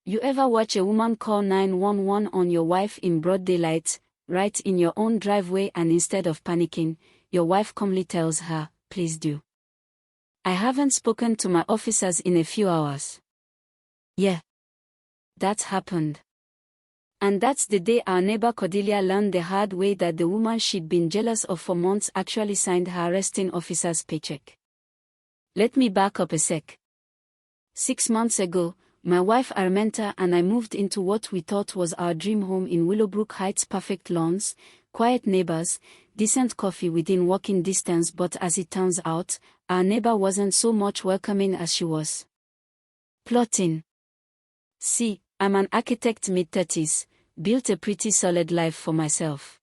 You ever watch a woman call 911 on your wife in broad daylight, right in your own driveway, and instead of panicking, your wife calmly tells her, "Please do. I haven't spoken to my officers in a few hours." Yeah. That happened. And that's the day our neighbor Cordelia learned the hard way that the woman she'd been jealous of for months actually signed her arresting officer's paycheck. Let me back up a sec. 6 months ago, my wife Armenta and I moved into what we thought was our dream home in Willowbrook Heights. Perfect lawns, quiet neighbors, decent coffee within walking distance, but as it turns out, our neighbor wasn't so much welcoming as she was plotting. See, I'm an architect, mid-30s, built a pretty solid life for myself.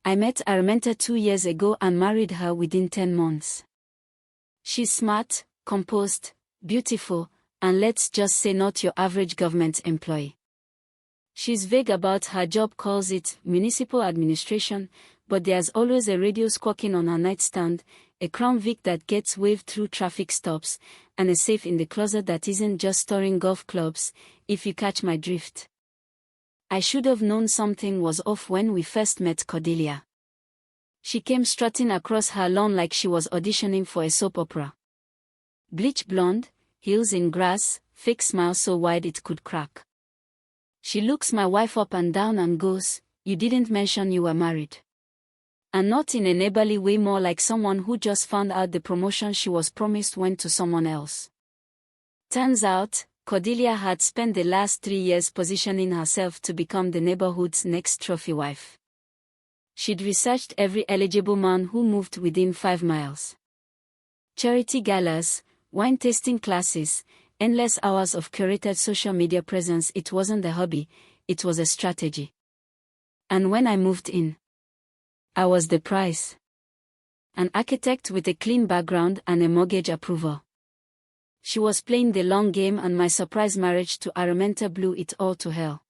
I met Armenta 2 years ago and married her within 10 months. She's smart, composed, beautiful, and let's just say not your average government employee. She's vague about her job, calls it municipal administration, but there's always a radio squawking on her nightstand, a Crown Vic that gets waved through traffic stops, and a safe in the closet that isn't just storing golf clubs, if you catch my drift. I should have known something was off when we first met Cordelia. She came strutting across her lawn like she was auditioning for a soap opera. Bleach blonde, heels in grass, fake smile so wide it could crack. She looks my wife up and down and goes, "You didn't mention you were married." And not in a neighborly way, more like someone who just found out the promotion she was promised went to someone else. Turns out, Cordelia had spent the last 3 years positioning herself to become the neighborhood's next trophy wife. She'd researched every eligible man who moved within 5 miles. Charity galas, wine tasting classes, endless hours of curated social media presence. It wasn't a hobby, it was a strategy. And when I moved in, I was the prize. An architect with a clean background and a mortgage approval. She was playing the long game, and my surprise marriage to Armenta blew it all to hell.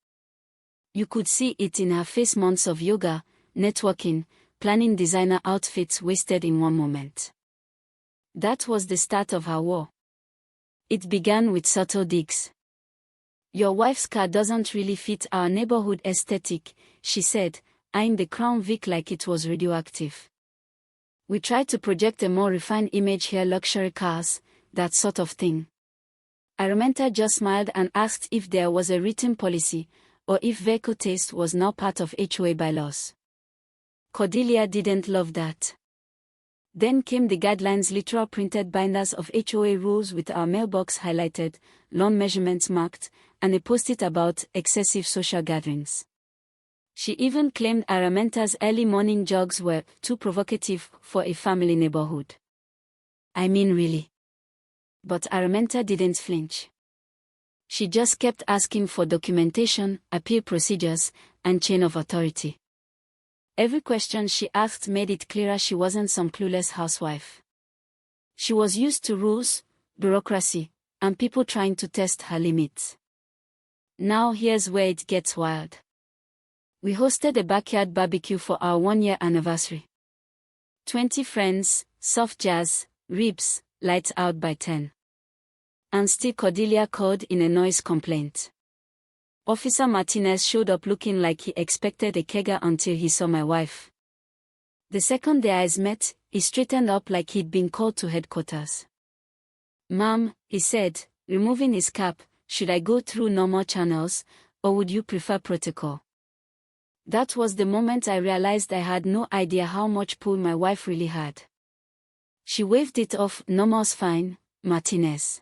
You could see it in her face. Months of yoga, networking, planning designer outfits wasted in one moment. That was the start of her war. It began with subtle digs. "Your wife's car doesn't really fit our neighborhood aesthetic," she said, eyeing the Crown Vic like it was radioactive. "We tried to project a more refined image here, luxury cars, that sort of thing." Armenta just smiled and asked if there was a written policy, or if vehicle taste was now part of HOA bylaws. Cordelia didn't love that. Then came the guidelines, literal printed binders of HOA rules with our mailbox highlighted, lawn measurements marked, and a post-it about excessive social gatherings. She even claimed Armenta's early morning jogs were too provocative for a family neighborhood. I mean, really. But Armenta didn't flinch. She just kept asking for documentation, appeal procedures, and chain of authority. Every question she asked made it clearer she wasn't some clueless housewife. She was used to rules, bureaucracy, and people trying to test her limits. Now here's where it gets wild. We hosted a backyard barbecue for our 1-year anniversary. 20 friends, soft jazz, ribs, lights out by 10. And still Cordelia called in a noise complaint. Officer Martinez showed up looking like he expected a kegger until he saw my wife. The second their eyes met, he straightened up like he'd been called to headquarters. "Ma'am," he said, removing his cap, "should I go through normal channels, or would you prefer protocol?" That was the moment I realized I had no idea how much pull my wife really had. She waved it off. "Normal's fine, Martinez.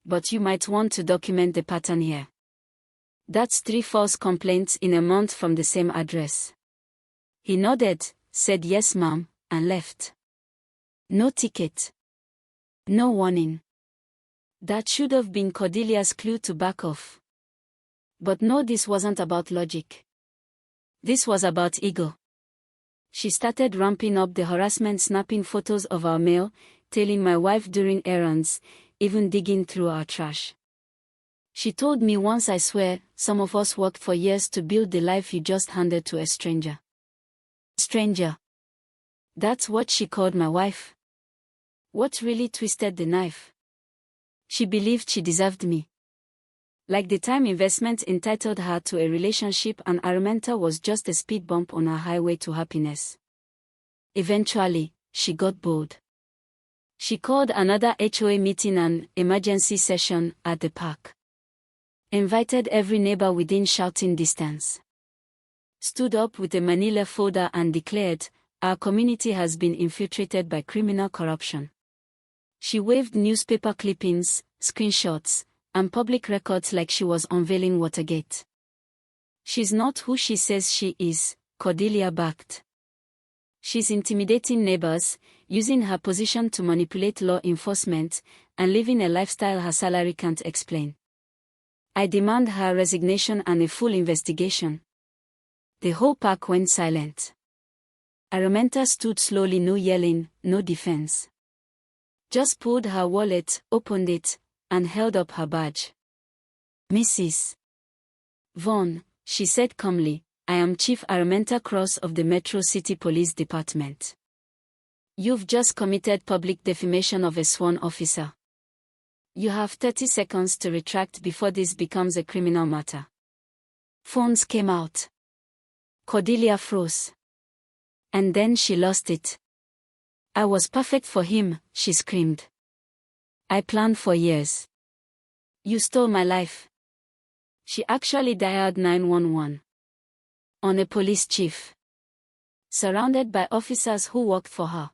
But you might want to document the pattern here. That's 3 false complaints in a month from the same address." He nodded, said yes ma'am, and left. No ticket. No warning. That should have been Cordelia's clue to back off. But no, this wasn't about logic. This was about ego. She started ramping up the harassment, snapping photos of our mail, tailing my wife during errands, even digging through our trash. She told me once, "I swear, some of us worked for years to build the life you just handed to a stranger." Stranger. That's what she called my wife. What really twisted the knife? She believed she deserved me. Like the time investment entitled her to a relationship and Araminta was just a speed bump on her highway to happiness. Eventually, she got bored. She called another HOA meeting and emergency session at the park. Invited every neighbor within shouting distance. Stood up with a manila folder and declared, "Our community has been infiltrated by criminal corruption." She waved newspaper clippings, screenshots, and public records like she was unveiling Watergate. "She's not who she says she is," Cordelia backed. "She's intimidating neighbors, using her position to manipulate law enforcement, and living a lifestyle her salary can't explain. I demand her resignation and a full investigation." The whole park went silent. Araminta stood slowly, no yelling, no defense. Just pulled her wallet, opened it, and held up her badge. "Mrs. Vaughn," she said calmly, "I am Chief Araminta Cross of the Metro City Police Department. You've just committed public defamation of a sworn officer. You have 30 seconds to retract before this becomes a criminal matter." Phones came out. Cordelia froze. And then she lost it. "I was perfect for him," she screamed. "I planned for years. You stole my life." She actually dialed 911. On a police chief. Surrounded by officers who worked for her.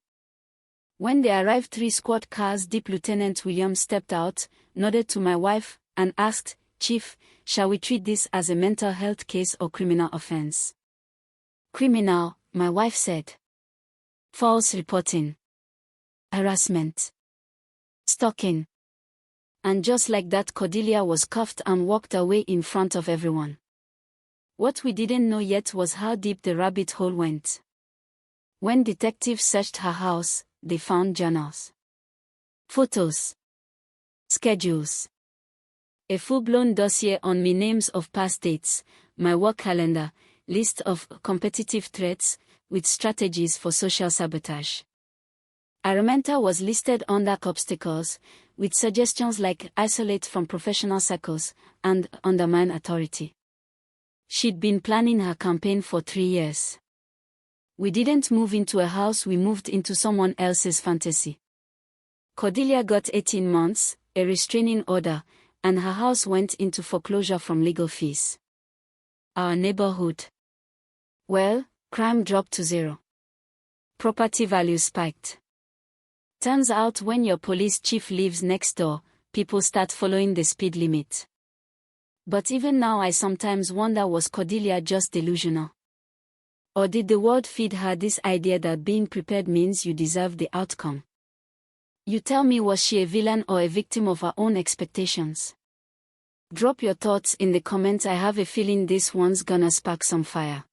When they arrived, 3 squad cars deep, Lieutenant Williams stepped out, nodded to my wife, and asked, "Chief, shall we treat this as a mental health case or criminal offense?" "Criminal," my wife said. "False reporting. Harassment. Stalking." And just like that, Cordelia was cuffed and walked away in front of everyone. What we didn't know yet was how deep the rabbit hole went. When detectives searched her house, they found journals, photos, schedules, a full-blown dossier on me, names of past dates, my work calendar, list of competitive threats, with strategies for social sabotage. Araminta was listed under obstacles, with suggestions like isolate from professional circles and undermine authority. She'd been planning her campaign for 3 years. We didn't move into a house, we moved into someone else's fantasy. Cordelia got 18 months, a restraining order, and her house went into foreclosure from legal fees. Our neighborhood. Well, crime dropped to 0. Property values spiked. Turns out when your police chief lives next door, people start following the speed limit. But even now I sometimes wonder, was Cordelia just delusional? Or did the world feed her this idea that being prepared means you deserve the outcome? You tell me, was she a villain or a victim of her own expectations? Drop your thoughts in the comments. I have a feeling this one's gonna spark some fire.